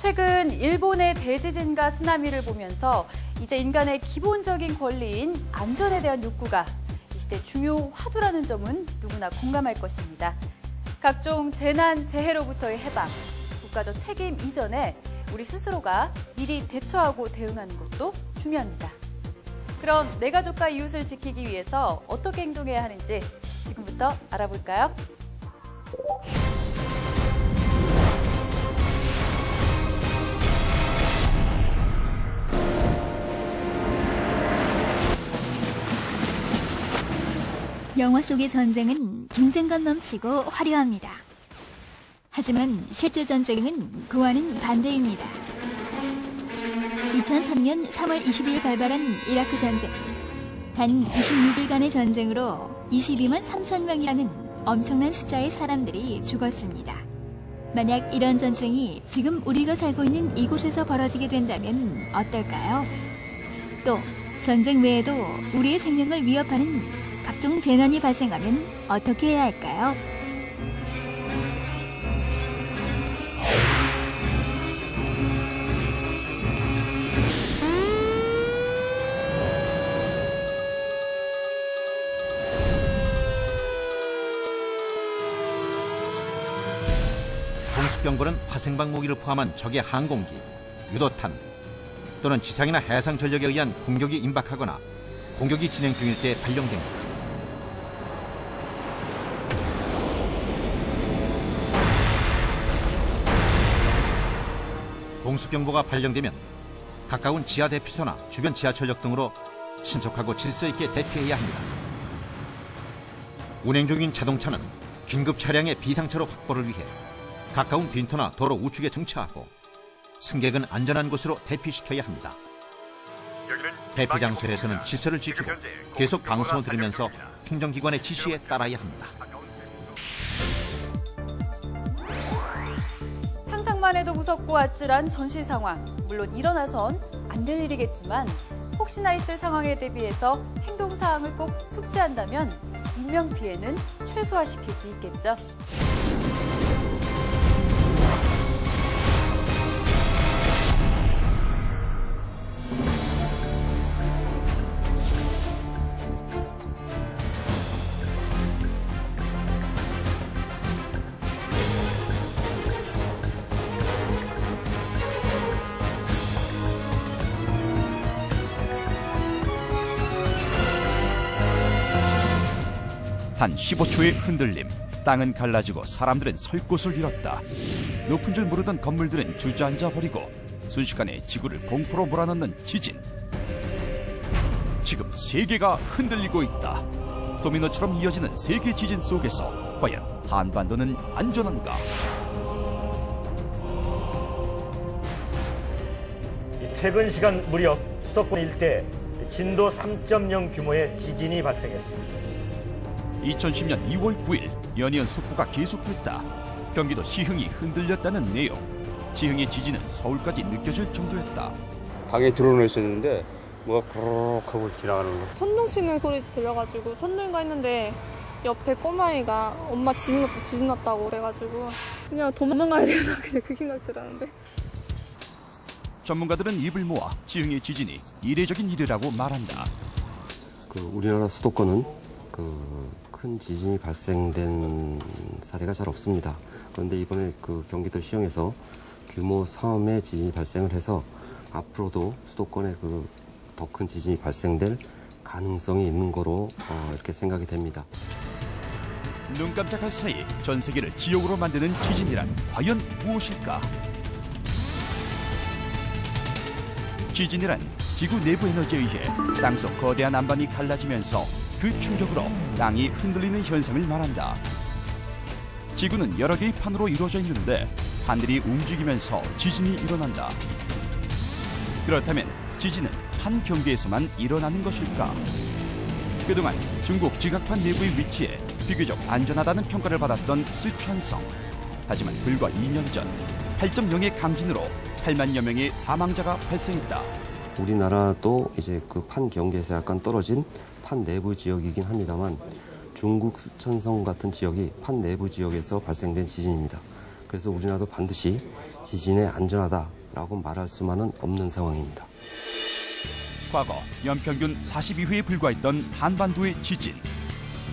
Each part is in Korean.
최근 일본의 대지진과 쓰나미를 보면서 이제 인간의 기본적인 권리인 안전에 대한 욕구가 이 시대 중요 화두라는 점은 누구나 공감할 것입니다. 각종 재난, 재해로부터의 해방, 국가적 책임 이전에 우리 스스로가 미리 대처하고 대응하는 것도 중요합니다. 그럼 내 가족과 이웃을 지키기 위해서 어떻게 행동해야 하는지 지금부터 알아볼까요? 영화 속의 전쟁은 긴장감 넘치고 화려합니다. 하지만 실제 전쟁은 그와는 반대입니다. 2003년 3월 20일 발발한 이라크 전쟁. 단 26일간의 전쟁으로 22만 3천 명이라는 엄청난 숫자의 사람들이 죽었습니다. 만약 이런 전쟁이 지금 우리가 살고 있는 이곳에서 벌어지게 된다면 어떨까요? 또 전쟁 외에도 우리의 생명을 위협하는 각종 재난이 발생하면 어떻게 해야 할까요? 공습경보는 화생방 무기를 포함한 적의 항공기, 유도탄 또는 지상이나 해상 전력에 의한 공격이 임박하거나 공격이 진행 중일 때 발령됩니다. 공습경보가 발령되면 가까운 지하 대피소나 주변 지하철역 등으로 신속하고 질서 있게 대피해야 합니다. 운행 중인 자동차는 긴급 차량의 비상차로 확보를 위해 가까운 빈터나 도로 우측에 정차하고 승객은 안전한 곳으로 대피시켜야 합니다. 대피 장소에서는 질서를 지키고 계속 방송을 들으면서 행정기관의 지시에 따라야 합니다. 상상만 해도 무섭고 아찔한 전시 상황. 물론 일어나선 안 될 일이겠지만 혹시나 있을 상황에 대비해서 행동 사항을 꼭 숙지한다면 인명 피해는 최소화시킬 수 있겠죠. 단 15초의 흔들림, 땅은 갈라지고 사람들은 설 곳을 잃었다. 높은 줄 모르던 건물들은 주저앉아 버리고 순식간에 지구를 공포로 몰아넣는 지진. 지금 세계가 흔들리고 있다. 도미노처럼 이어지는 세계 지진 속에서 과연 한반도는 안전한가? 퇴근 시간 무렵 수도권 일대 진도 3.0 규모의 지진이 발생했습니다. 2010년 2월 9일 연이은 속보가 계속됐다. 경기도 시흥이 흔들렸다는 내용. 시흥의 지진은 서울까지 느껴질 정도였다. 방에 들어놓여 있었는데 뭐가 고르륵 하고 지나가는 거. 천둥 치는 소리 들려가지고 천둥인가 했는데 옆에 꼬마애가 엄마 지진 났다고 그래가지고 그냥 도망가야 되나 그냥 그 생각 들었는데. 전문가들은 입을 모아 시흥의 지진이 이례적인 일이라고 말한다. 우리나라 수도권은 큰 지진이 발생된 사례가 잘 없습니다. 그런데 이번에 경기도 시흥에서 규모 3의 지진이 발생을 해서 앞으로도 수도권에 더 큰 지진이 발생될 가능성이 있는 거로 이렇게 생각이 됩니다. 눈 깜짝할 사이 전 세계를 지옥으로 만드는 지진이란 과연 무엇일까? 지진이란 지구 내부 에너지에 의해 땅속 거대한 안반이 갈라지면서 그 충격으로 땅이 흔들리는 현상을 말한다. 지구는 여러 개의 판으로 이루어져 있는데 판들이 움직이면서 지진이 일어난다. 그렇다면 지진은 한 경계에서만 일어나는 것일까? 그동안 중국 지각판 내부에 위치해 비교적 안전하다는 평가를 받았던 쓰촨성. 하지만 불과 2년 전 8.0의 강진으로 8만여 명의 사망자가 발생했다. 우리나라도 이제 판 경계에서 약간 떨어진 판 내부 지역이긴 합니다만 중국 쓰촨성 같은 지역이 판 내부 지역에서 발생된 지진입니다. 그래서 우리나라도 반드시 지진에 안전하다라고 말할 수만은 없는 상황입니다. 과거 연평균 42회에 불과했던 한반도의 지진.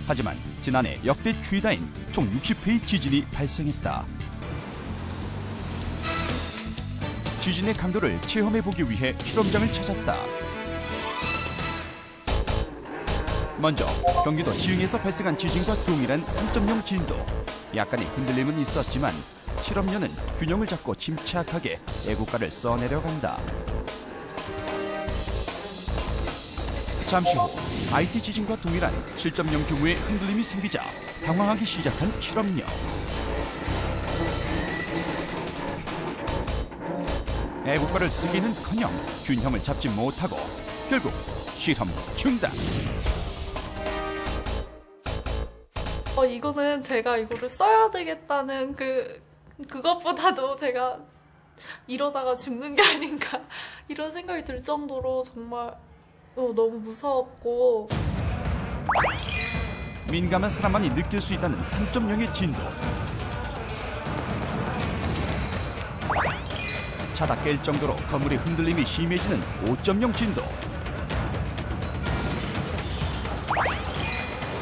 하지만 지난해 역대 최다인 총 60회의 지진이 발생했다. 지진의 강도를 체험해보기 위해 실험장을 찾았다. 먼저 경기도 시흥에서 발생한 지진과 동일한 3.0 진도. 약간의 흔들림은 있었지만 실험연은 균형을 잡고 침착하게 애국가를 써내려간다. 잠시 후 IT 지진과 동일한 7.0 규모의 흔들림이 생기자 당황하기 시작한 실험연. 애국가를 쓰기는커녕 균형을 잡지 못하고 결국 실험 중단. 이거는 제가 이거를 써야 되겠다는 그것보다도 제가 이러다가 죽는 게 아닌가 이런 생각이 들 정도로 정말 너무 무서웠고. 민감한 사람만이 느낄 수 있다는 3.0의 진도. 자다 깰 정도로 건물의 흔들림이 심해지는 5.0 진도.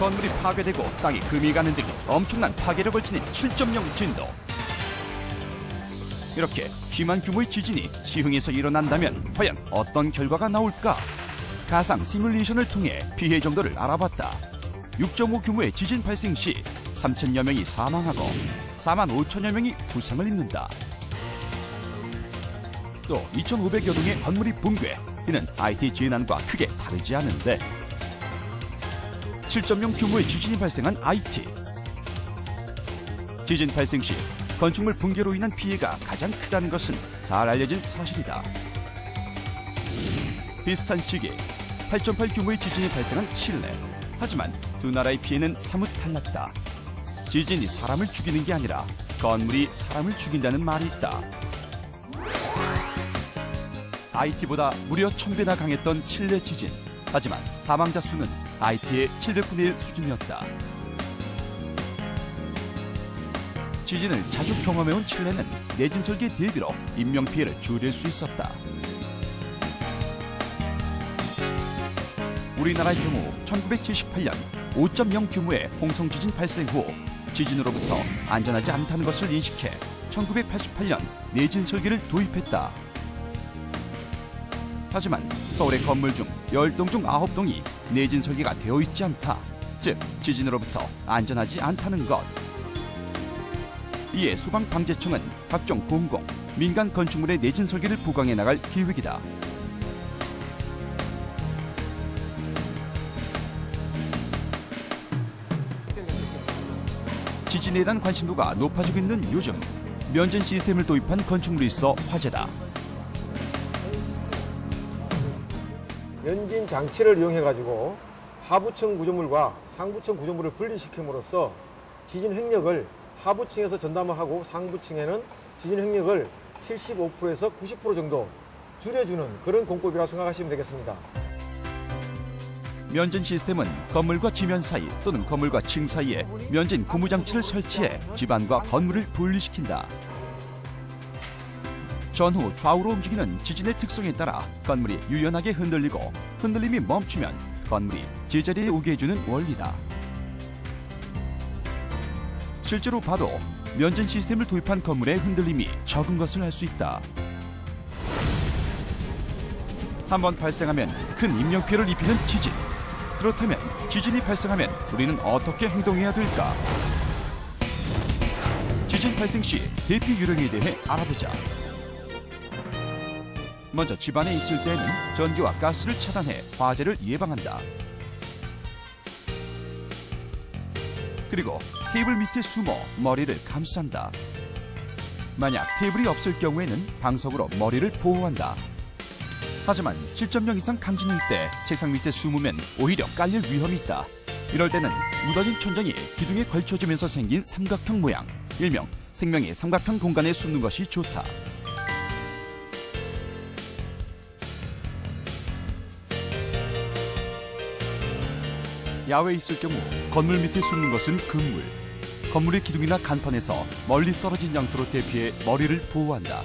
건물이 파괴되고 땅이 금이 가는 등 엄청난 파괴를 벌치는 7.0 진도. 이렇게 심한 규모의 지진이 시흥에서 일어난다면 과연 어떤 결과가 나올까? 가상 시뮬레이션을 통해 피해 정도를 알아봤다. 6.5 규모의 지진 발생 시 3,000여 명이 사망하고 45,000여 명이 부상을 입는다. 또 2,500여 동의 건물이 붕괴. 이는 IT 재난과 크게 다르지 않은데 7.0 규모의 지진이 발생한 IT. 지진 발생 시 건축물 붕괴로 인한 피해가 가장 크다는 것은 잘 알려진 사실이다. 비슷한 시기에 8.8 규모의 지진이 발생한 칠레. 하지만 두 나라의 피해는 사뭇 달랐다. 지진이 사람을 죽이는 게 아니라 건물이 사람을 죽인다는 말이 있다. IT보다 무려 1000배나 강했던 칠레 지진. 하지만 사망자 수는 IT의 700분의 1 수준이었다. 지진을 자주 경험해온 칠레는 내진 설계 대비로 인명피해를 줄일 수 있었다. 우리나라의 경우 1978년 5.0 규모의 홍성지진 발생 후 지진으로부터 안전하지 않다는 것을 인식해 1988년 내진 설계를 도입했다. 하지만 서울의 건물 중 10동 중 9동이 내진 설계가 되어 있지 않다. 즉 지진으로부터 안전하지 않다는 것. 이에 소방방재청은 각종 공공, 민간 건축물의 내진 설계를 보강해 나갈 계획이다. 지진에 대한 관심도가 높아지고 있는 요즘 면전 시스템을 도입한 건축물이 있어 화제다. 면진 장치를 이용해가지고 하부층 구조물과 상부층 구조물을 분리시킴으로써 지진 횡력을 하부층에서 전담하고 상부층에는 지진 횡력을 75%에서 90% 정도 줄여주는 그런 공법이라고 생각하시면 되겠습니다. 면진 시스템은 건물과 지면 사이 또는 건물과 층 사이에 면진 고무장치를 설치해 집안과 건물을 분리시킨다. 전후 좌우로 움직이는 지진의 특성에 따라 건물이 유연하게 흔들리고 흔들림이 멈추면 건물이 제자리에 오게 해주는 원리다. 실제로 봐도 면진 시스템을 도입한 건물의 흔들림이 적은 것을 알 수 있다. 한번 발생하면 큰 인명피해를 입히는 지진. 그렇다면 지진이 발생하면 우리는 어떻게 행동해야 될까? 지진 발생 시 대피 요령에 대해 알아보자. 먼저 집안에 있을 때는 전기와 가스를 차단해 화재를 예방한다. 그리고 테이블 밑에 숨어 머리를 감싼다. 만약 테이블이 없을 경우에는 방석으로 머리를 보호한다. 하지만 7.0 이상 강진일 때 책상 밑에 숨으면 오히려 깔릴 위험이 있다. 이럴 때는 무너진 천장이 기둥에 걸쳐지면서 생긴 삼각형 모양, 일명 생명의 삼각형 공간에 숨는 것이 좋다. 야외에 있을 경우 건물 밑에 숨는 것은 금물. 건물의 기둥이나 간판에서 멀리 떨어진 장소로 대피해 머리를 보호한다.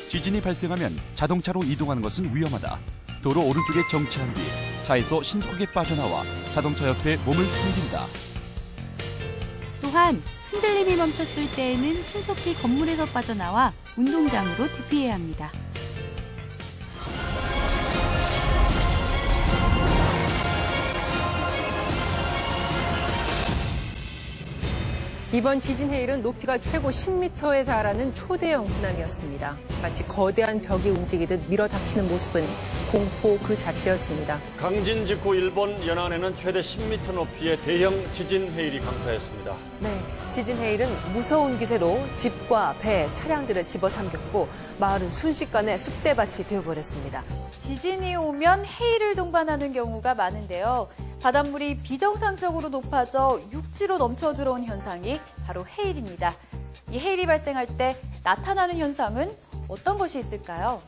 지진이 발생하면 자동차로 이동하는 것은 위험하다. 도로 오른쪽에 정차한 뒤 차에서 신속하게 빠져나와 자동차 옆에 몸을 숨긴다. 또한 흔들림이 멈췄을 때에는 신속히 건물에서 빠져나와 운동장으로 대피해야 합니다. 이번 지진 해일은 높이가 최고 10m에 달하는 초대형 쓰나미였습니다. 마치 거대한 벽이 움직이듯 밀어닥치는 모습은 공포 그 자체였습니다. 강진 직후 일본 연안에는 최대 10m 높이의 대형 지진 해일이 강타했습니다. 네, 지진 해일은 무서운 기세로 집과 배, 차량들을 집어삼켰고 마을은 순식간에 쑥대밭이 되어버렸습니다. 지진이 오면 해일을 동반하는 경우가 많은데요. 바닷물이 비정상적으로 높아져 육지로 넘쳐들어온 현상이 바로 해일입니다. 이 해일이 발생할 때 나타나는 현상은 어떤 것이 있을까요?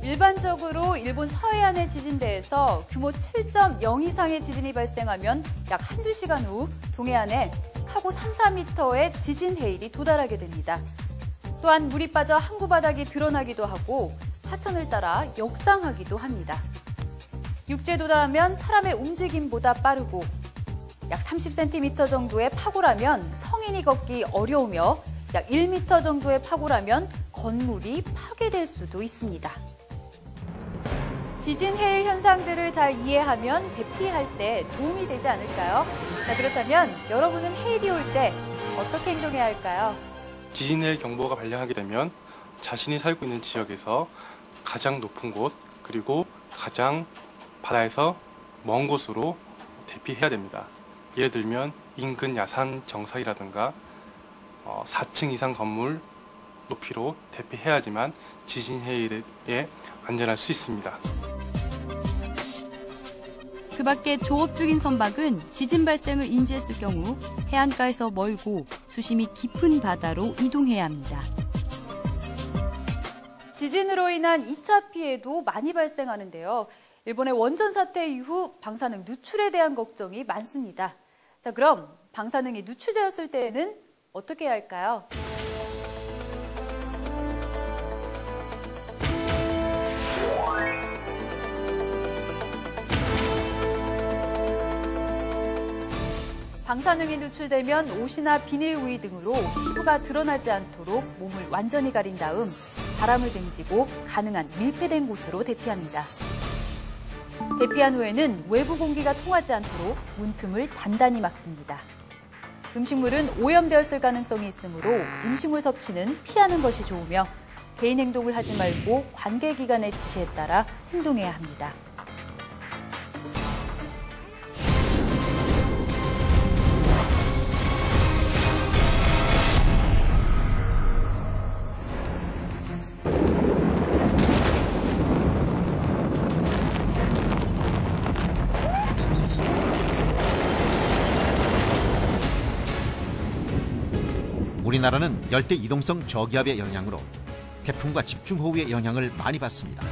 일반적으로 일본 서해안의 지진대에서 규모 7.0 이상의 지진이 발생하면 약 한두 시간 후 동해안에 하고 3, 4m의 지진 해일이 도달하게 됩니다. 또한 물이 빠져 항구 바닥이 드러나기도 하고 하천을 따라 역상하기도 합니다. 육지에 도달하면 사람의 움직임보다 빠르고 약 30cm 정도의 파고라면 성인이 걷기 어려우며 약 1m 정도의 파고라면 건물이 파괴될 수도 있습니다. 지진 해일 현상들을 잘 이해하면 대피할 때 도움이 되지 않을까요? 자, 그렇다면 여러분은 해일이 올 때 어떻게 행동해야 할까요? 지진 해일 경보가 발령하게 되면 자신이 살고 있는 지역에서 가장 높은 곳 그리고 가장 바다에서 먼 곳으로 대피해야 됩니다. 예를 들면 인근 야산 정상이라든가 4층 이상 건물 높이로 대피해야지만 지진 해일에 안전할 수 있습니다. 그 밖에 조업 중인 선박은 지진 발생을 인지했을 경우 해안가에서 멀고 수심이 깊은 바다로 이동해야 합니다. 지진으로 인한 2차 피해도 많이 발생하는데요. 일본의 원전 사태 이후 방사능 누출에 대한 걱정이 많습니다. 자, 그럼 방사능이 누출되었을 때에는 어떻게 해야 할까요? 방사능이 누출되면 옷이나 비닐 우의 등으로 피부가 드러나지 않도록 몸을 완전히 가린 다음 바람을 등지고 가능한 밀폐된 곳으로 대피합니다. 대피한 후에는 외부 공기가 통하지 않도록 문틈을 단단히 막습니다. 음식물은 오염되었을 가능성이 있으므로 음식물 섭취는 피하는 것이 좋으며 개인 행동을 하지 말고 관계기관의 지시에 따라 행동해야 합니다. 우리나라는 열대 이동성 저기압의 영향으로 태풍과 집중호우의 영향을 많이 받습니다.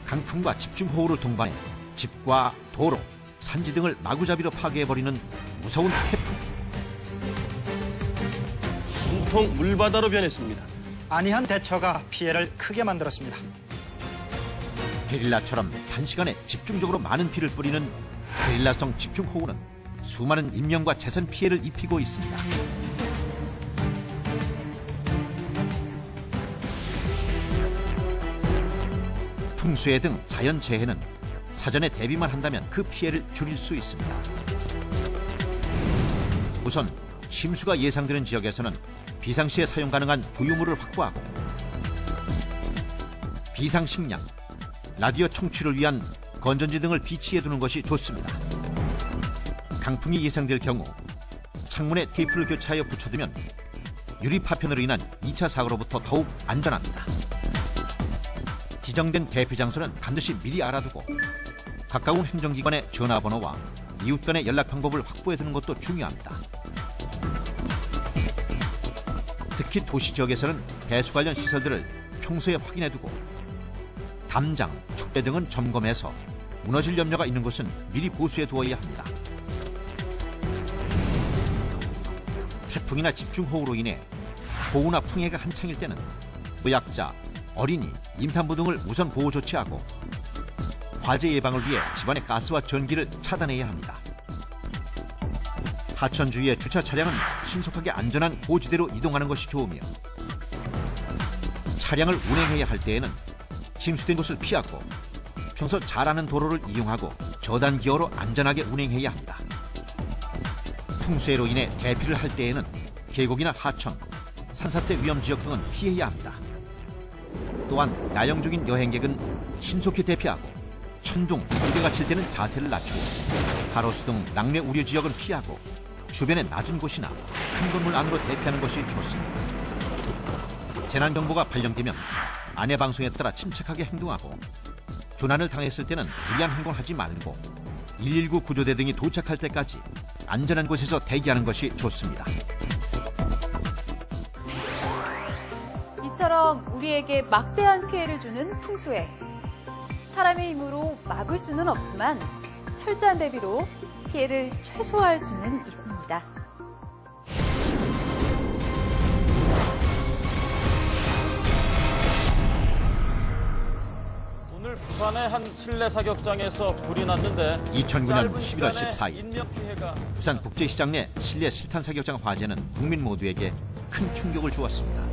강풍과 집중호우를 동반해 집과 도로, 산지 등을 마구잡이로 파괴해버리는 무서운 태풍. 온통 물바다로 변했습니다. 안이한 대처가 피해를 크게 만들었습니다. 게릴라처럼 단시간에 집중적으로 많은 비를 뿌리는 게릴라성 집중호우는 수많은 인명과 재산 피해를 입히고 있습니다. 풍수해 등 자연재해는 사전에 대비만 한다면 그 피해를 줄일 수 있습니다. 우선 침수가 예상되는 지역에서는 비상시에 사용 가능한 부유물을 확보하고 비상식량, 라디오 청취를 위한 건전지 등을 비치해 두는 것이 좋습니다. 강풍이 예상될 경우 창문에 테이프를 교차하여 붙여두면 유리 파편으로 인한 2차 사고로부터 더욱 안전합니다. 지정된 대피 장소는 반드시 미리 알아두고 가까운 행정기관의 전화번호와 이웃 간의 연락 방법을 확보해 두는 것도 중요합니다. 특히 도시 지역에서는 배수 관련 시설들을 평소에 확인해 두고 담장, 축대 등은 점검해서 무너질 염려가 있는 곳은 미리 보수해 두어야 합니다. 태풍이나 집중호우로 인해 호우나 풍해가 한창일 때는 노약자, 어린이, 임산부 등을 우선 보호 조치하고 화재 예방을 위해 집안의 가스와 전기를 차단해야 합니다. 하천 주위의 주차 차량은 신속하게 안전한 고지대로 이동하는 것이 좋으며 차량을 운행해야 할 때에는 침수된 곳을 피하고 평소 잘 아는 도로를 이용하고 저단 기어로 안전하게 운행해야 합니다. 풍수해로 인해 대피를 할 때에는 계곡이나 하천, 산사태 위험 지역 등은 피해야 합니다. 또한 야영 중인 여행객은 신속히 대피하고 천둥, 번개가 칠 때는 자세를 낮추고 가로수 등 낙뢰 우려 지역은 피하고 주변의 낮은 곳이나 큰 건물 안으로 대피하는 것이 좋습니다. 재난경보가 발령되면 안내 방송에 따라 침착하게 행동하고 조난을 당했을 때는 무리한 행동하지 말고 119 구조대 등이 도착할 때까지 안전한 곳에서 대기하는 것이 좋습니다. 이처럼 우리에게 막대한 피해를 주는 풍수해. 사람의 힘으로 막을 수는 없지만 철저한 대비로 피해를 최소화할 수는 있습니다. 오늘 부산의 한 실내 사격장에서 불이 났는데 2009년 11월 14일 부산 국제시장 내 실내 실탄 사격장 화재는 국민 모두에게 큰 충격을 주었습니다.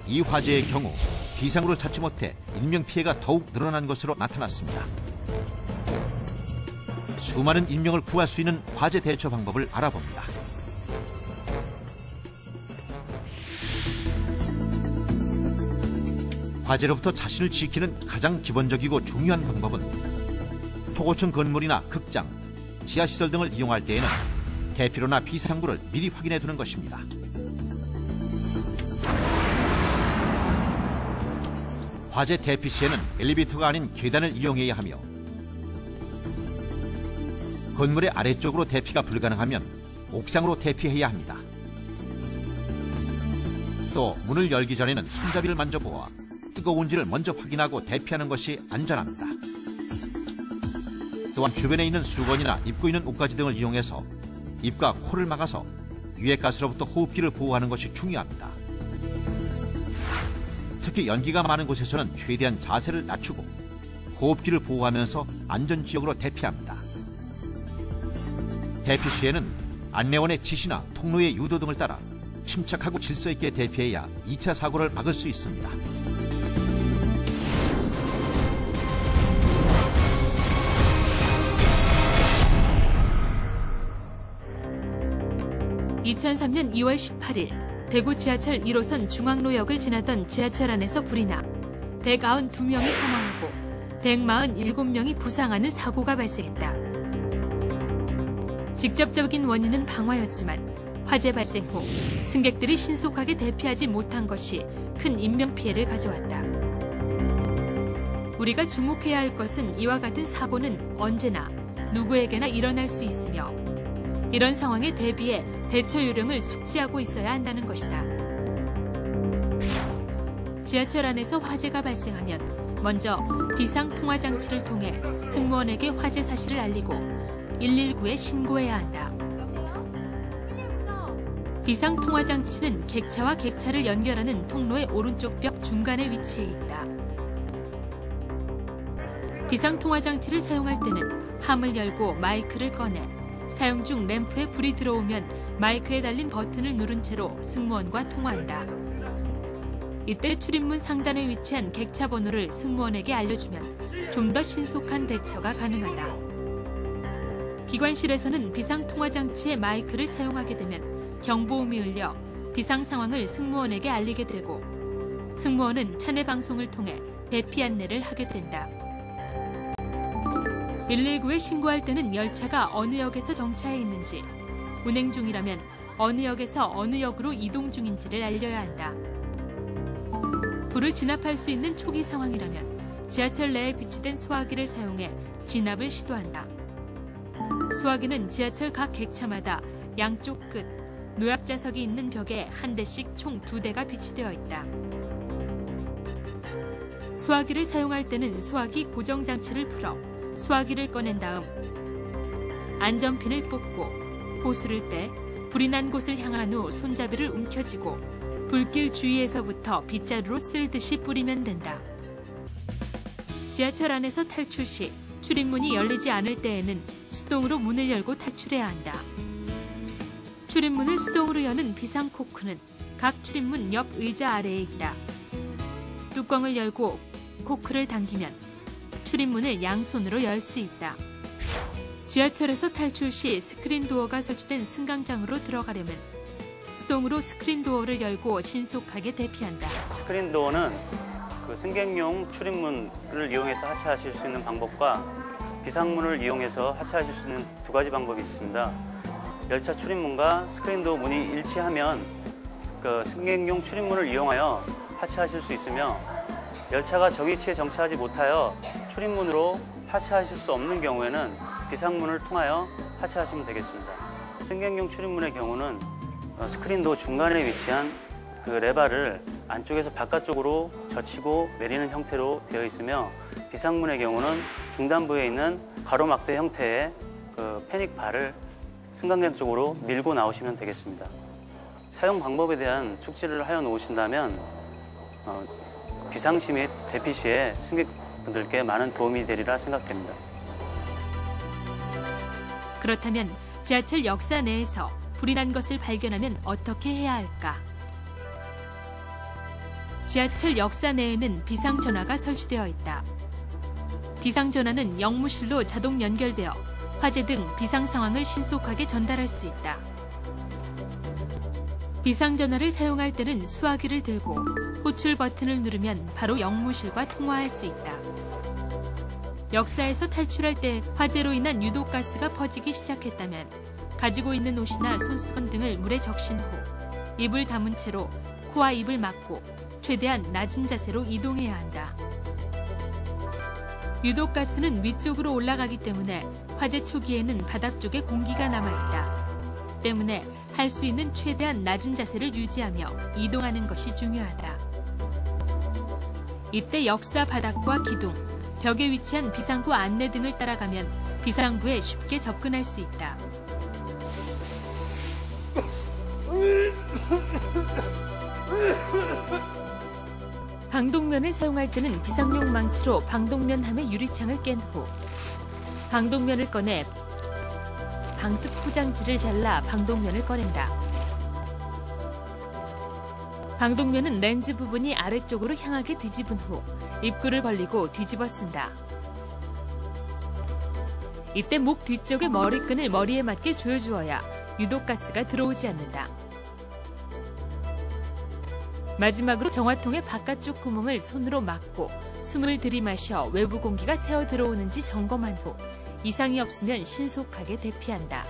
이 화재의 경우 비상으로 찾지 못해 인명피해가 더욱 늘어난 것으로 나타났습니다. 수많은 인명을 구할 수 있는 화재 대처 방법을 알아봅니다. 화재로부터 자신을 지키는 가장 기본적이고 중요한 방법은 초고층 건물이나 극장, 지하시설 등을 이용할 때에는 대피로나 비상구를 미리 확인해 두는 것입니다. 화재 대피 시에는 엘리베이터가 아닌 계단을 이용해야 하며 건물의 아래쪽으로 대피가 불가능하면 옥상으로 대피해야 합니다. 또 문을 열기 전에는 손잡이를 만져보아 뜨거운지를 먼저 확인하고 대피하는 것이 안전합니다. 또한 주변에 있는 수건이나 입고 있는 옷가지 등을 이용해서 입과 코를 막아서 유해가스로부터 호흡기를 보호하는 것이 중요합니다. 특히 연기가 많은 곳에서는 최대한 자세를 낮추고 호흡기를 보호하면서 안전지역으로 대피합니다. 대피 시에는 안내원의 지시나 통로의 유도 등을 따라 침착하고 질서 있게 대피해야 2차 사고를 막을 수 있습니다. (2003년 2월 18일) 대구 지하철 1호선 중앙로역을 지나던 지하철 안에서 불이 나 192명이 사망하고 147명이 부상하는 사고가 발생했다. 직접적인 원인은 방화였지만 화재 발생 후 승객들이 신속하게 대피하지 못한 것이 큰 인명피해를 가져왔다. 우리가 주목해야 할 것은 이와 같은 사고는 언제나 누구에게나 일어날 수 있으며 이런 상황에 대비해 대처 요령을 숙지하고 있어야 한다는 것이다. 지하철 안에서 화재가 발생하면 먼저 비상통화장치를 통해 승무원에게 화재 사실을 알리고 119에 신고해야 한다. 비상통화장치는 객차와 객차를 연결하는 통로의 오른쪽 벽 중간에 위치해 있다. 비상통화장치를 사용할 때는 함을 열고 마이크를 꺼내 사용 중 램프에 불이 들어오면 마이크에 달린 버튼을 누른 채로 승무원과 통화한다. 이때 출입문 상단에 위치한 객차 번호를 승무원에게 알려주면 좀 더 신속한 대처가 가능하다. 기관실에서는 비상통화장치의 마이크를 사용하게 되면 경보음이 울려 비상 상황을 승무원에게 알리게 되고 승무원은 차내 방송을 통해 대피 안내를 하게 된다. 119에 신고할 때는 열차가 어느 역에서 정차해 있는지, 운행 중이라면 어느 역에서 어느 역으로 이동 중인지를 알려야 한다. 불을 진압할 수 있는 초기 상황이라면 지하철 내에 비치된 소화기를 사용해 진압을 시도한다. 소화기는 지하철 각 객차마다 양쪽 끝, 노약자석이 있는 벽에 한 대씩 총 2대가 비치되어 있다. 소화기를 사용할 때는 소화기 고정 장치를 풀어 소화기를 꺼낸 다음 안전핀을 뽑고 호수를 떼 불이 난 곳을 향한 후 손잡이를 움켜쥐고 불길 주위에서부터 빗자루로 쓸듯이 뿌리면 된다. 지하철 안에서 탈출 시 출입문이 열리지 않을 때에는 수동으로 문을 열고 탈출해야 한다. 출입문을 수동으로 여는 비상 코크는 각 출입문 옆 의자 아래에 있다. 뚜껑을 열고 코크를 당기면 출입문을 양손으로 열 수 있다. 지하철에서 탈출 시 스크린 도어가 설치된 승강장으로 들어가려면 수동으로 스크린 도어를 열고 신속하게 대피한다. 스크린 도어는 승객용 출입문을 이용해서 하차하실 수 있는 방법과 비상문을 이용해서 하차하실 수 있는 두 가지 방법이 있습니다. 열차 출입문과 스크린 도어 문이 일치하면 승객용 출입문을 이용하여 하차하실 수 있으며 열차가 정위치에 정차하지 못하여 출입문으로 하차하실 수 없는 경우에는 비상문을 통하여 하차하시면 되겠습니다. 승객용 출입문의 경우는 스크린 도어 중간에 위치한 레바를 안쪽에서 바깥쪽으로 젖히고 내리는 형태로 되어 있으며 비상문의 경우는 중단부에 있는 가로막대 형태의 패닉바를 승강장 쪽으로 밀고 나오시면 되겠습니다. 사용 방법에 대한 숙지를 하여 놓으신다면 비상시 및 대피 시에 승객분들께 많은 도움이 되리라 생각됩니다. 그렇다면 지하철 역사 내에서 불이 난 것을 발견하면 어떻게 해야 할까? 지하철 역사 내에는 비상전화가 설치되어 있다. 비상전화는 역무실로 자동 연결되어 화재 등 비상 상황을 신속하게 전달할 수 있다. 비상전화를 사용할 때는 수화기를 들고 호출 버튼을 누르면 바로 역무실과 통화할 수 있다. 역사에서 탈출할 때 화재로 인한 유독가스가 퍼지기 시작했다면 가지고 있는 옷이나 손수건 등을 물에 적신 후 입을 다문 채로 코와 입을 막고 최대한 낮은 자세로 이동해야 한다. 유독가스는 위쪽으로 올라가기 때문에 화재 초기에는 바닥 쪽에 공기가 남아있다. 때문에 할 수 있는 최대한 낮은 자세를 유지하며 이동하는 것이 중요하다. 이때 역사 바닥과 기둥, 벽에 위치한 비상구 안내 등을 따라가면 비상구에 쉽게 접근할 수 있다. 방독면을 사용할 때는 비상용 망치로 방독면 함의 유리창을 깬 후 방독면을 꺼내 방습 포장지를 잘라 방독면을 꺼낸다. 방독면은 렌즈 부분이 아래쪽으로 향하게 뒤집은 후 입구를 벌리고 뒤집어 쓴다. 이때 목 뒤쪽의 머리끈을 머리에 맞게 조여주어야 유독가스가 들어오지 않는다. 마지막으로 정화통의 바깥쪽 구멍을 손으로 막고 숨을 들이마셔 외부 공기가 새어 들어오는지 점검한 후 이상이 없으면 신속하게 대피한다.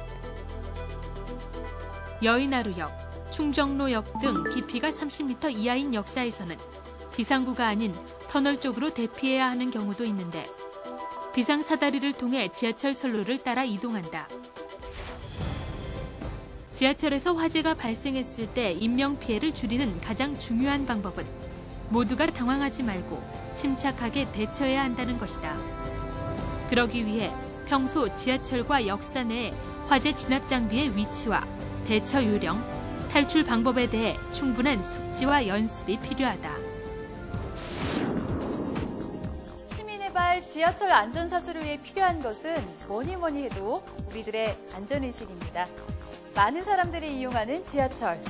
여의나루역, 충정로역 등 깊이가 30m 이하인 역사에서는 비상구가 아닌 터널 쪽으로 대피해야 하는 경우도 있는데 비상사다리를 통해 지하철 선로를 따라 이동한다. 지하철에서 화재가 발생했을 때 인명피해를 줄이는 가장 중요한 방법은 모두가 당황하지 말고 침착하게 대처해야 한다는 것이다. 그러기 위해 평소 지하철과 역사 내의 화재 진압 장비의 위치와 대처 요령, 탈출 방법에 대해 충분한 숙지와 연습이 필요하다. 시민의 발 지하철 안전사수를 위해 필요한 것은 뭐니 해도 우리들의 안전의식입니다. 많은 사람들이 이용하는 지하철.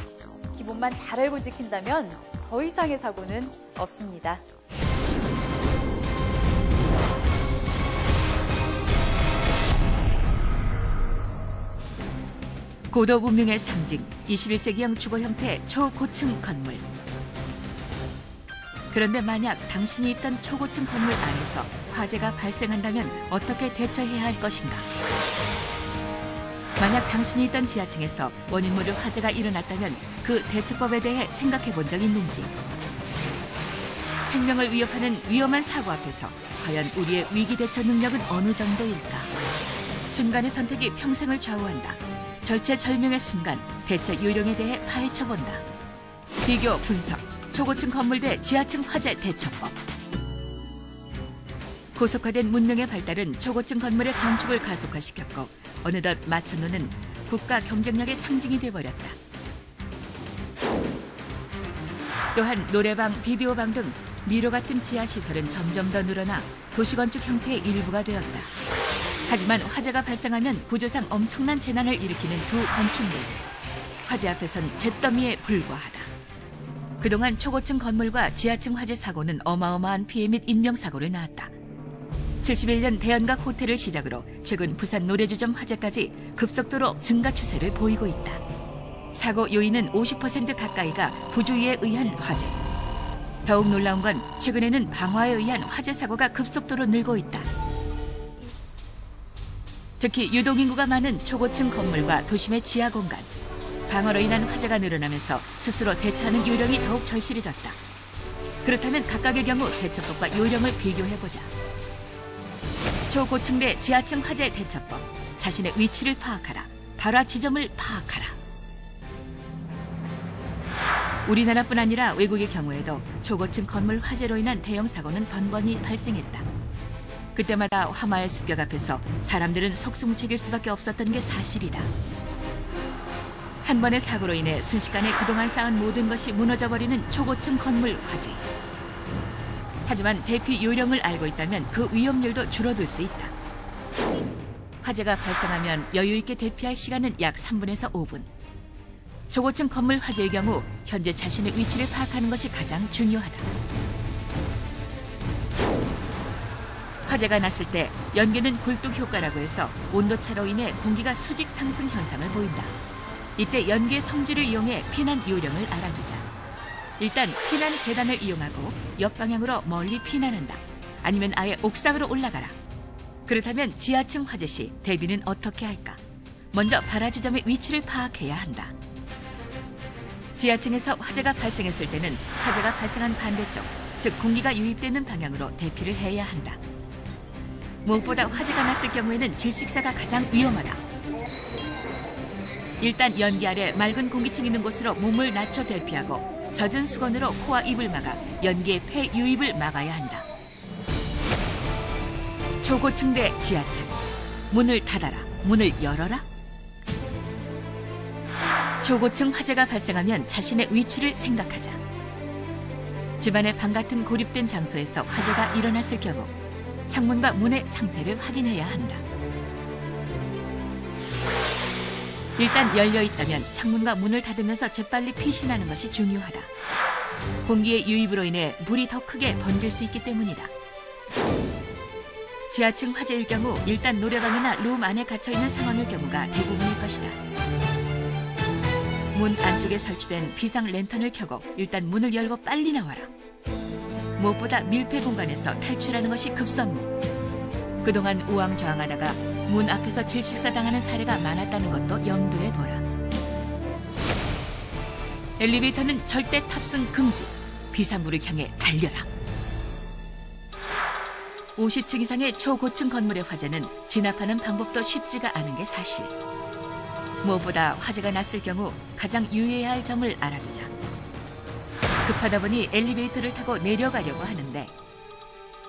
기본만 잘 알고 지킨다면 더 이상의 사고는 없습니다. 고도 문명의 상징, 21세기형 주거 형태의 초고층 건물. 그런데 만약 당신이 있던 초고층 건물 안에서 화재가 발생한다면 어떻게 대처해야 할 것인가? 만약 당신이 있던 지하층에서 원인 모를 화재가 일어났다면 그 대처법에 대해 생각해 본 적 있는지? 생명을 위협하는 위험한 사고 앞에서 과연 우리의 위기 대처 능력은 어느 정도일까? 순간의 선택이 평생을 좌우한다. 절체절명의 순간, 대처 요령에 대해 파헤쳐본다. 비교 분석, 초고층 건물 대 지하층 화재 대처법. 고속화된 문명의 발달은 초고층 건물의 건축을 가속화시켰고 어느덧 마천루는 국가 경쟁력의 상징이 되어버렸다. 또한 노래방, 비디오방 등 미로 같은 지하시설은 점점 더 늘어나 도시건축 형태의 일부가 되었다. 하지만 화재가 발생하면 구조상 엄청난 재난을 일으키는 두 건축물. 화재 앞에선 잿더미에 불과하다. 그동안 초고층 건물과 지하층 화재 사고는 어마어마한 피해 및 인명사고를 낳았다. 71년 대연각 호텔을 시작으로 최근 부산 노래주점 화재까지 급속도로 증가 추세를 보이고 있다. 사고 요인은 50% 가까이가 부주의에 의한 화재. 더욱 놀라운 건 최근에는 방화에 의한 화재 사고가 급속도로 늘고 있다. 특히 유동인구가 많은 초고층 건물과 도심의 지하 공간. 방화로 인한 화재가 늘어나면서 스스로 대처하는 요령이 더욱 절실해졌다. 그렇다면 각각의 경우 대처법과 요령을 비교해보자. 초고층대 지하층 화재 대처법. 자신의 위치를 파악하라. 발화 지점을 파악하라. 우리나라뿐 아니라 외국의 경우에도 초고층 건물 화재로 인한 대형 사고는 번번이 발생했다. 그때마다 화마의 습격 앞에서 사람들은 속수무책일 수밖에 없었던 게 사실이다. 한 번의 사고로 인해 순식간에 그동안 쌓은 모든 것이 무너져버리는 초고층 건물 화재. 하지만 대피 요령을 알고 있다면 그 위험률도 줄어들 수 있다. 화재가 발생하면 여유 있게 대피할 시간은 약 3분에서 5분. 초고층 건물 화재의 경우 현재 자신의 위치를 파악하는 것이 가장 중요하다. 화재가 났을 때 연기는 굴뚝 효과라고 해서 온도차로 인해 공기가 수직 상승 현상을 보인다. 이때 연기의 성질을 이용해 피난 요령을 알아두자. 일단 피난 계단을 이용하고 옆방향으로 멀리 피난한다. 아니면 아예 옥상으로 올라가라. 그렇다면 지하층 화재 시 대비는 어떻게 할까? 먼저 발화 지점의 위치를 파악해야 한다. 지하층에서 화재가 발생했을 때는 화재가 발생한 반대쪽, 즉 공기가 유입되는 방향으로 대피를 해야 한다. 무엇보다 화재가 났을 경우에는 질식사가 가장 위험하다. 일단 연기 아래 맑은 공기층이 있는 곳으로 몸을 낮춰 대피하고 젖은 수건으로 코와 입을 막아 연기의 폐 유입을 막아야 한다. 초고층대 지하층. 문을 닫아라. 문을 열어라. 초고층 화재가 발생하면 자신의 위치를 생각하자. 집안의 방 같은 고립된 장소에서 화재가 일어났을 경우 창문과 문의 상태를 확인해야 한다. 일단 열려 있다면 창문과 문을 닫으면서 재빨리 피신하는 것이 중요하다. 공기의 유입으로 인해 불이 더 크게 번질 수 있기 때문이다. 지하층 화재일 경우 일단 노래방이나 룸 안에 갇혀있는 상황일 경우가 대부분일 것이다. 문 안쪽에 설치된 비상 랜턴을 켜고 일단 문을 열고 빨리 나와라. 무엇보다 밀폐 공간에서 탈출하는 것이 급선무. 그동안 우왕좌왕하다가 문 앞에서 질식사 당하는 사례가 많았다는 것도 염두에 둬라. 엘리베이터는 절대 탑승 금지. 비상구를 향해 달려라. 50층 이상의 초고층 건물의 화재는 진압하는 방법도 쉽지가 않은 게 사실. 무엇보다 화재가 났을 경우 가장 유의해야 할 점을 알아두자. 급하다 보니 엘리베이터를 타고 내려가려고 하는데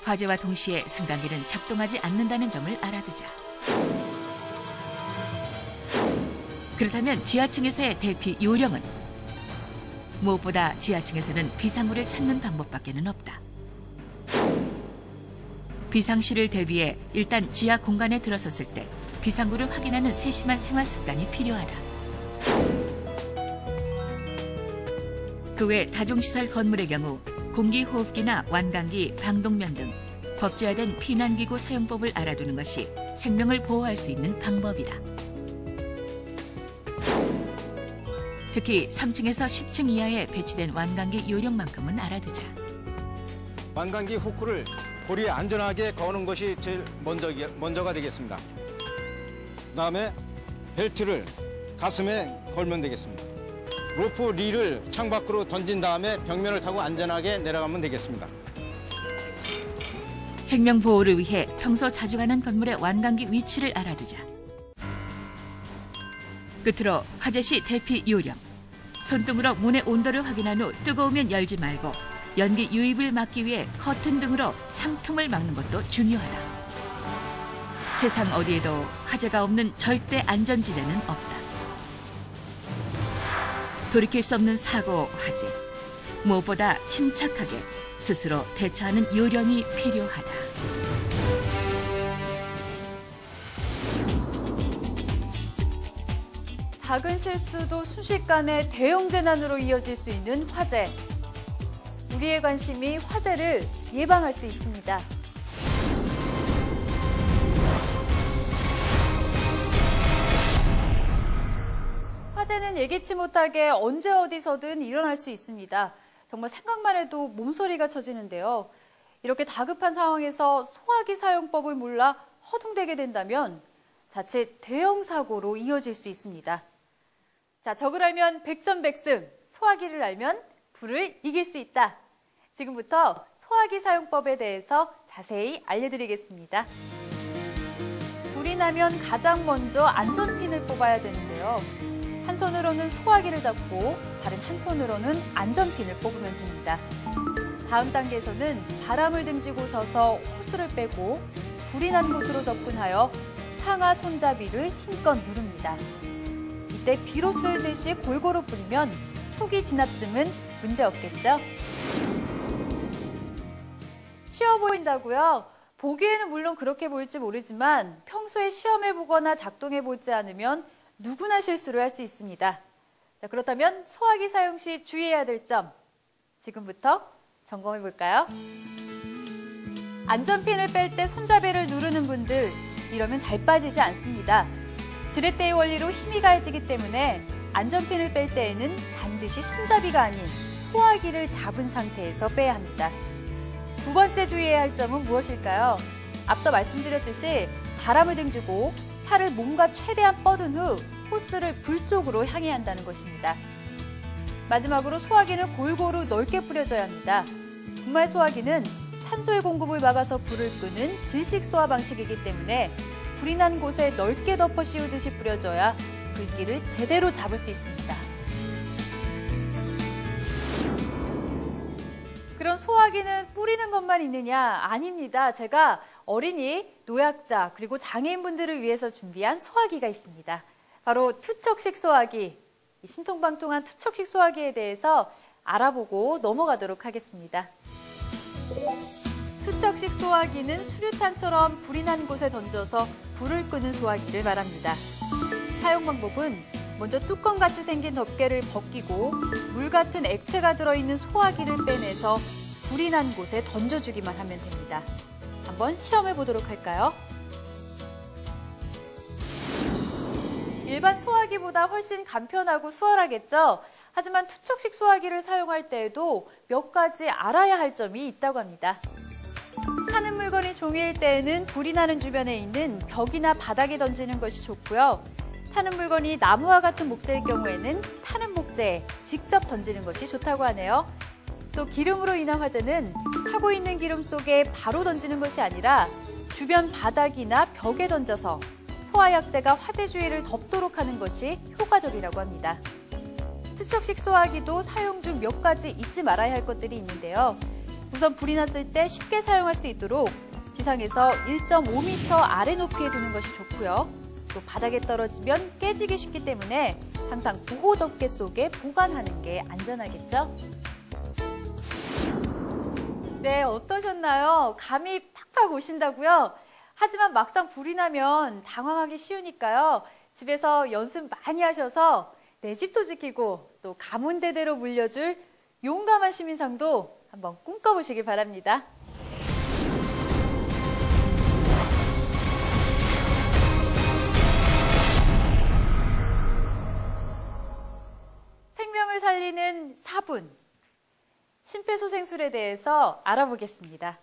화재와 동시에 승강기는 작동하지 않는다는 점을 알아두자. 그렇다면 지하층에서의 대피 요령은? 무엇보다 지하층에서는 비상구를 찾는 방법밖에는 없다. 비상시를 대비해 일단 지하 공간에 들어섰을 때 비상구를 확인하는 세심한 생활 습관이 필요하다. 그 외 다중시설 건물의 경우 공기호흡기나 완강기, 방독면 등 법제화된 피난기구 사용법을 알아두는 것이 생명을 보호할 수 있는 방법이다. 특히 3층에서 10층 이하에 배치된 완강기 요령만큼은 알아두자. 완강기 후크를 볼이 안전하게 거는 것이 제일 먼저가 되겠습니다. 그다음에 벨트를 가슴에 걸면 되겠습니다. 로프 릴을 창밖으로 던진 다음에 벽면을 타고 안전하게 내려가면 되겠습니다. 생명 보호를 위해 평소 자주 가는 건물의 완강기 위치를 알아두자. 끝으로 화재 시 대피 요령. 손등으로 문의 온도를 확인한 후 뜨거우면 열지 말고 연기 유입을 막기 위해 커튼 등으로 창틈을 막는 것도 중요하다. 세상 어디에도 화재가 없는 절대 안전지대는 없다. 돌이킬 수 없는 사고, 화재. 무엇보다 침착하게 스스로 대처하는 요령이 필요하다. 작은 실수도 순식간에 대형 재난으로 이어질 수 있는 화재. 우리의 관심이 화재를 예방할 수 있습니다. 화재는 예기치 못하게 언제 어디서든 일어날 수 있습니다. 정말 생각만 해도 몸소리가 쳐지는데요. 이렇게 다급한 상황에서 소화기 사용법을 몰라 허둥대게 된다면 자칫 대형 사고로 이어질 수 있습니다. 자, 적을 알면 백전백승, 소화기를 알면 불을 이길 수 있다. 지금부터 소화기 사용법에 대해서 자세히 알려드리겠습니다. 불이 나면 가장 먼저 안전핀을 뽑아야 되는데요. 한 손으로는 소화기를 잡고 다른 한 손으로는 안전핀을 뽑으면 됩니다. 다음 단계에서는 바람을 등지고 서서 호스를 빼고 불이 난 곳으로 접근하여 상하 손잡이를 힘껏 누릅니다. 이때 비로 쓸듯이 골고루 뿌리면 초기 진압증은 문제없겠죠? 쉬워 보인다고요? 보기에는 물론 그렇게 보일지 모르지만 평소에 시험해보거나 작동해보지 않으면 누구나 실수를 할 수 있습니다. 자, 그렇다면 소화기 사용 시 주의해야 될 점 지금부터 점검해 볼까요? 안전핀을 뺄 때 손잡이를 누르는 분들 이러면 잘 빠지지 않습니다. 지렛대의 원리로 힘이 가해지기 때문에 안전핀을 뺄 때에는 반드시 손잡이가 아닌 소화기를 잡은 상태에서 빼야 합니다. 두 번째 주의해야 할 점은 무엇일까요? 앞서 말씀드렸듯이 바람을 등지고 팔을 몸과 최대한 뻗은 후 호스를 불 쪽으로 향해야 한다는 것입니다. 마지막으로 소화기는 골고루 넓게 뿌려줘야 합니다. 분말 소화기는 산소의 공급을 막아서 불을 끄는 질식 소화 방식이기 때문에 불이 난 곳에 넓게 덮어 씌우듯이 뿌려줘야 불길을 제대로 잡을 수 있습니다. 그럼 소화기는 뿌리는 것만 있느냐? 아닙니다. 제가 어린이, 노약자, 그리고 장애인분들을 위해서 준비한 소화기가 있습니다. 바로 투척식 소화기. 신통방통한 투척식 소화기에 대해서 알아보고 넘어가도록 하겠습니다. 투척식 소화기는 수류탄처럼 불이 난 곳에 던져서 불을 끄는 소화기를 말합니다. 사용 방법은 먼저 뚜껑같이 생긴 덮개를 벗기고 물 같은 액체가 들어있는 소화기를 빼내서 불이 난 곳에 던져주기만 하면 됩니다. 한번 시험해 보도록 할까요? 일반 소화기보다 훨씬 간편하고 수월하겠죠? 하지만 투척식 소화기를 사용할 때에도 몇 가지 알아야 할 점이 있다고 합니다. 타는 물건이 종이일 때에는 불이 나는 주변에 있는 벽이나 바닥에 던지는 것이 좋고요. 타는 물건이 나무와 같은 목재일 경우에는 타는 목재에 직접 던지는 것이 좋다고 하네요. 또 기름으로 인한 화재는 타고 있는 기름 속에 바로 던지는 것이 아니라 주변 바닥이나 벽에 던져서 소화약재가 화재 주위를 덮도록 하는 것이 효과적이라고 합니다. 투척식 소화기도 사용 중 몇 가지 잊지 말아야 할 것들이 있는데요. 우선 불이 났을 때 쉽게 사용할 수 있도록 지상에서 1.5m 아래 높이에 두는 것이 좋고요. 또 바닥에 떨어지면 깨지기 쉽기 때문에 항상 보호 덮개 속에 보관하는 게 안전하겠죠? 네, 어떠셨나요? 감이 팍팍 오신다고요? 하지만 막상 불이 나면 당황하기 쉬우니까요. 집에서 연습 많이 하셔서 내 집도 지키고 또 가문대대로 물려줄 용감한 시민상도 한번 꿈꿔보시기 바랍니다. 생명을 살리는 사분, 심폐소생술에 대해서 알아보겠습니다.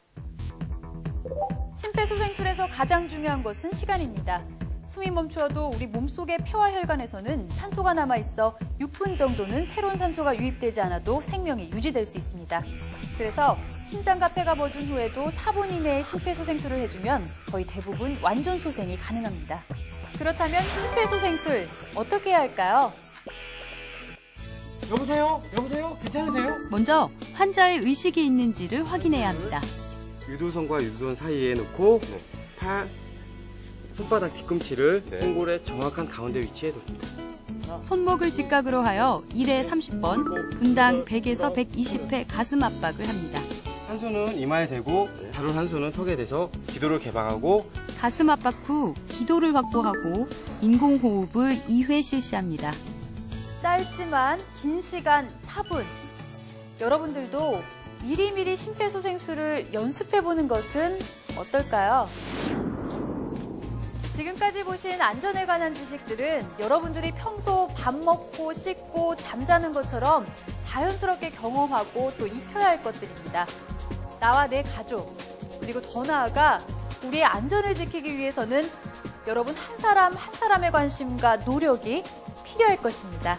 심폐소생술에서 가장 중요한 것은 시간입니다. 숨이 멈추어도 우리 몸속의 폐와 혈관에서는 산소가 남아있어 6분 정도는 새로운 산소가 유입되지 않아도 생명이 유지될 수 있습니다. 그래서 심장과 폐가 멎은 후에도 4분 이내에 심폐소생술을 해주면 거의 대부분 완전 소생이 가능합니다. 그렇다면 심폐소생술 어떻게 해야 할까요? 여보세요? 여보세요? 괜찮으세요? 먼저 환자의 의식이 있는지를 확인해야 합니다. 유두선과 유두선 사이에 놓고 팔, 손바닥 뒤꿈치를 흉골의 정확한 가운데 위치에 놓습니다. 손목을 직각으로 하여 1회 30번, 분당 100에서 120회 가슴 압박을 합니다. 한 손은 이마에 대고 다른 한 손은 턱에 대서 기도를 개방하고 가슴 압박 후 기도를 확보하고 인공호흡을 2회 실시합니다. 짧지만 긴 시간 4분. 여러분들도 미리미리 심폐소생술을 연습해보는 것은 어떨까요? 지금까지 보신 안전에 관한 지식들은 여러분들이 평소 밥 먹고 씻고 잠자는 것처럼 자연스럽게 경험하고 또 익혀야 할 것들입니다. 나와 내 가족, 그리고 더 나아가 우리의 안전을 지키기 위해서는 여러분 한 사람 한 사람의 관심과 노력이 필요할 것입니다.